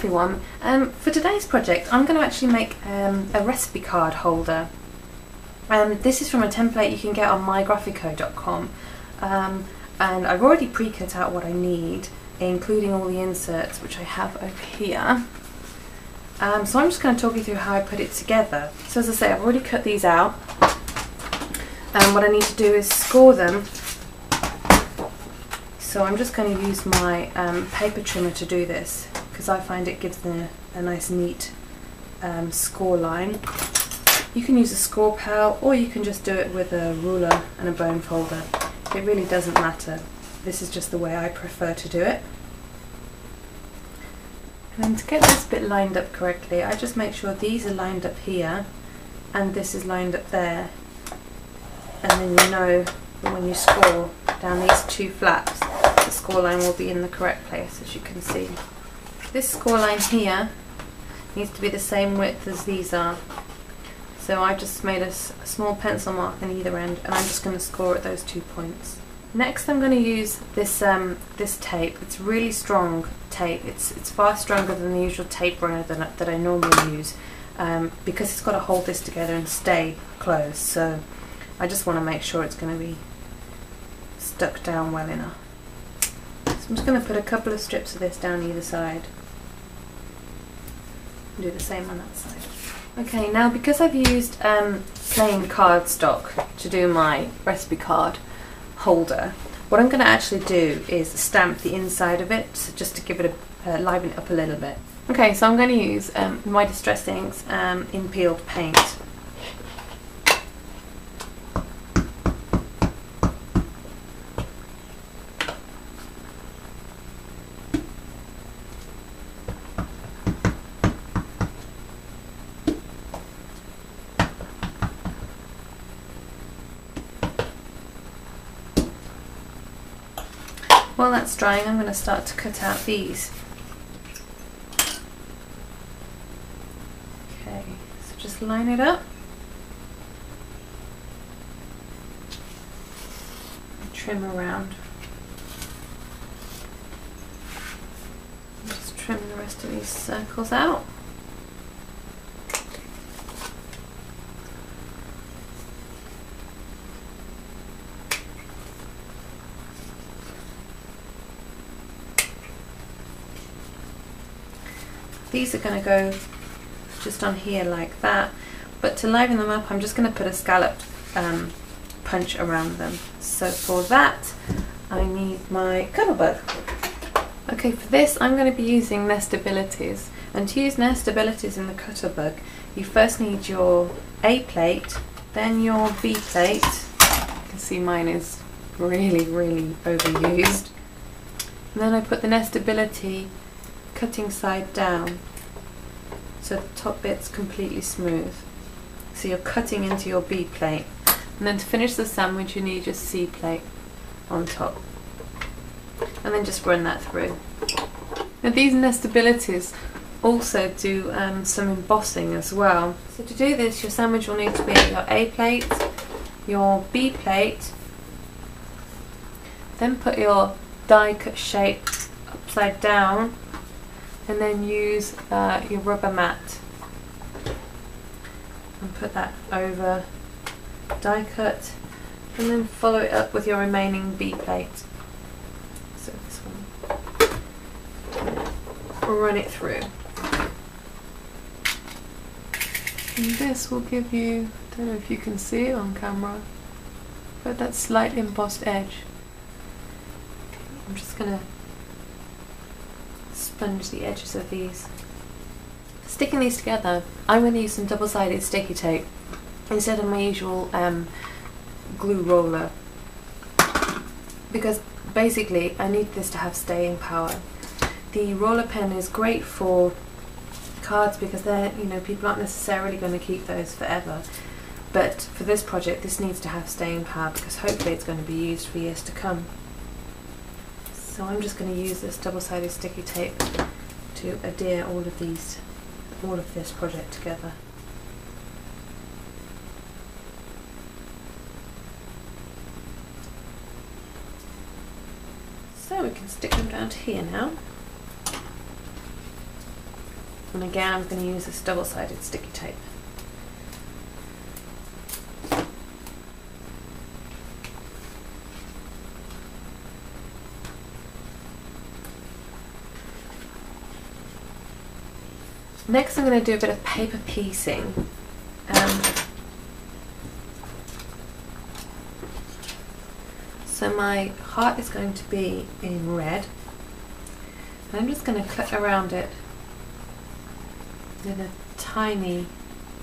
everyone, for today's project I'm going to actually make a recipe card holder. This is from a template you can get on MyGrafico.com, and I've already pre-cut out what I need, including all the inserts which I have over here. So I'm just going to talk you through how I put it together. So as I say, I've already cut these out, and what I need to do is score them. So I'm just going to use my paper trimmer to do this, because I find it gives a nice neat score line. You can use a score pal, or you can just do it with a ruler and a bone folder. It really doesn't matter. This is just the way I prefer to do it. And then to get this bit lined up correctly, I just make sure these are lined up here and this is lined up there, and then you know that when you score down these two flaps, the score line will be in the correct place, as you can see. This score line here needs to be the same width as these are. So I just made a small pencil mark on either end, and I'm just going to score at those 2 points. Next I'm going to use this this tape. It's really strong tape. It's far stronger than the usual tape runner that I normally use, because it's got to hold this together and stay closed. So I just want to make sure it's going to be stuck down well enough. So I'm just going to put a couple of strips of this down either side. Do the same on that side. Okay, now because I've used plain cardstock to do my recipe card holder, what I'm going to actually do is stamp the inside of it, just to give it liven it up a little bit. Okay, so I'm going to use my Distress Inks in peeled paint. While that's drying, I'm going to start to cut out these. Okay, so just line it up. And trim around. Just trim the rest of these circles out. These are going to go just on here like that, but to liven them up I'm just going to put a scalloped punch around them. So for that I need my Cuttlebug. Okay, for this I'm going to be using nestabilities, and to use nestabilities in the Cuttlebug you first need your A plate, then your B plate. You can see mine is really overused. And then I put the nestability cutting side down, so the top bit's completely smooth. So you're cutting into your B plate, and then to finish the sandwich you need your C plate on top, and then just run that through. Now these nestabilities also do some embossing as well. So to do this your sandwich will need to be your A plate, your B plate, then put your die cut shape upside down, and then use your rubber mat and put that over die cut, and then follow it up with your remaining B plate. So this one, run it through, and this will give you, I don't know if you can see it on camera, but that slightly embossed edge. I'm just going to sponge the edges of these. Sticking these together, I'm going to use some double-sided sticky tape instead of my usual glue roller, because basically I need this to have staying power. The roller pen is great for cards because they're, you know, people aren't necessarily going to keep those forever, but for this project this needs to have staying power because hopefully it's going to be used for years to come. So I'm just going to use this double-sided sticky tape to adhere all of this project together. So we can stick them down to here now. And again, I'm going to use this double-sided sticky tape. Next, I'm going to do a bit of paper piecing. So my heart is going to be in red. And I'm just going to cut around it with a tiny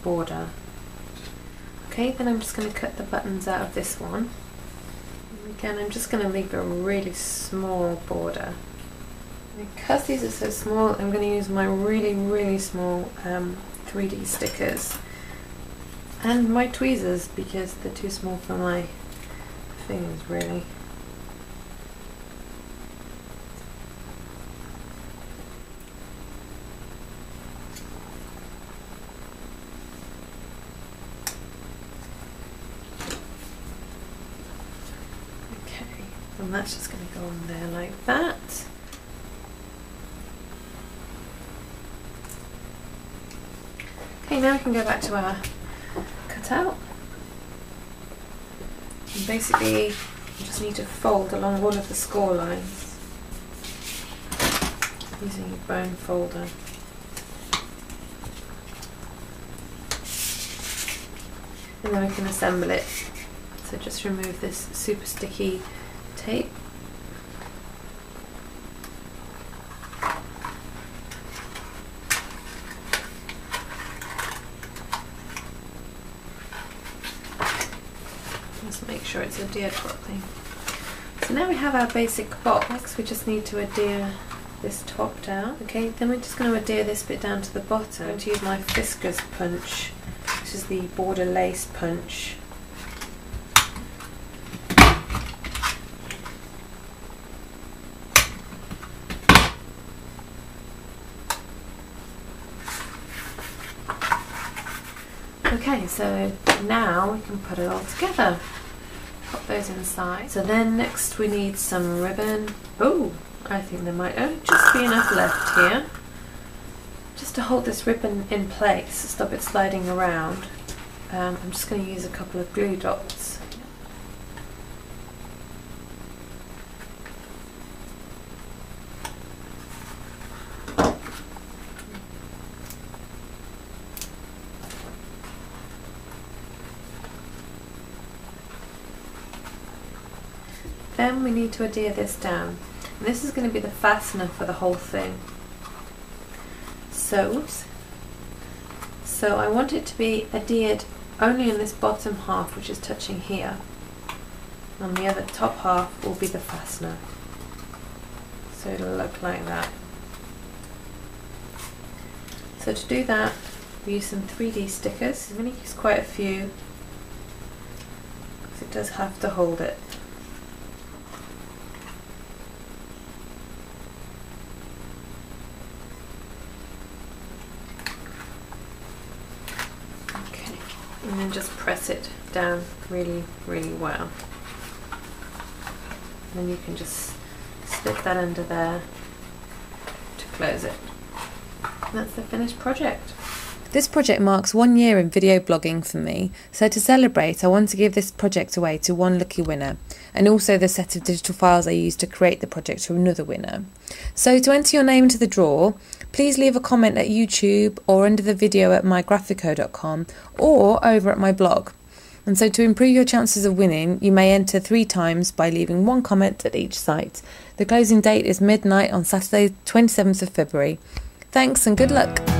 border. Okay, then I'm just going to cut the buttons out of this one. And again, I'm just going to leave a really small border. Because these are so small, I'm going to use my really small 3D stickers and my tweezers because they're too small for my fingers really. Okay, and that's just going to go on there like that. Okay, now we can go back to our cutout. And basically, you just need to fold along all of the score lines using your bone folder. And then we can assemble it. So just remove this super sticky tape. Just make sure it's adhered properly. So now we have our basic box. Next we just need to adhere this top down. Okay, then we're just going to adhere this bit down to the bottom. I'm going to use my Fiskars punch. This is the border lace punch. Okay, so now we can put it all together. Pop those inside. So then next we need some ribbon. Oh, I think there might only just be enough left here. Just to hold this ribbon in place, stop it sliding around. I'm just going to use a couple of glue dots. Then we need to adhere this down. And this is going to be the fastener for the whole thing. So I want it to be adhered only in this bottom half, which is touching here. And the other top half will be the fastener. So it'll look like that. So to do that, we use some 3D stickers. I'm going to use quite a few because it does have to hold it. And then just press it down really well. And then you can just slip that under there to close it. And that's the finished project. This project marks 1 year in video blogging for me, so to celebrate I want to give this project away to one lucky winner, and also the set of digital files I used to create the project to another winner. So to enter your name into the draw, please leave a comment at YouTube or under the video at MyGrafico.com or over at my blog. And so to improve your chances of winning, you may enter 3 times by leaving 1 comment at each site. The closing date is midnight on Saturday 27th of February. Thanks and good luck!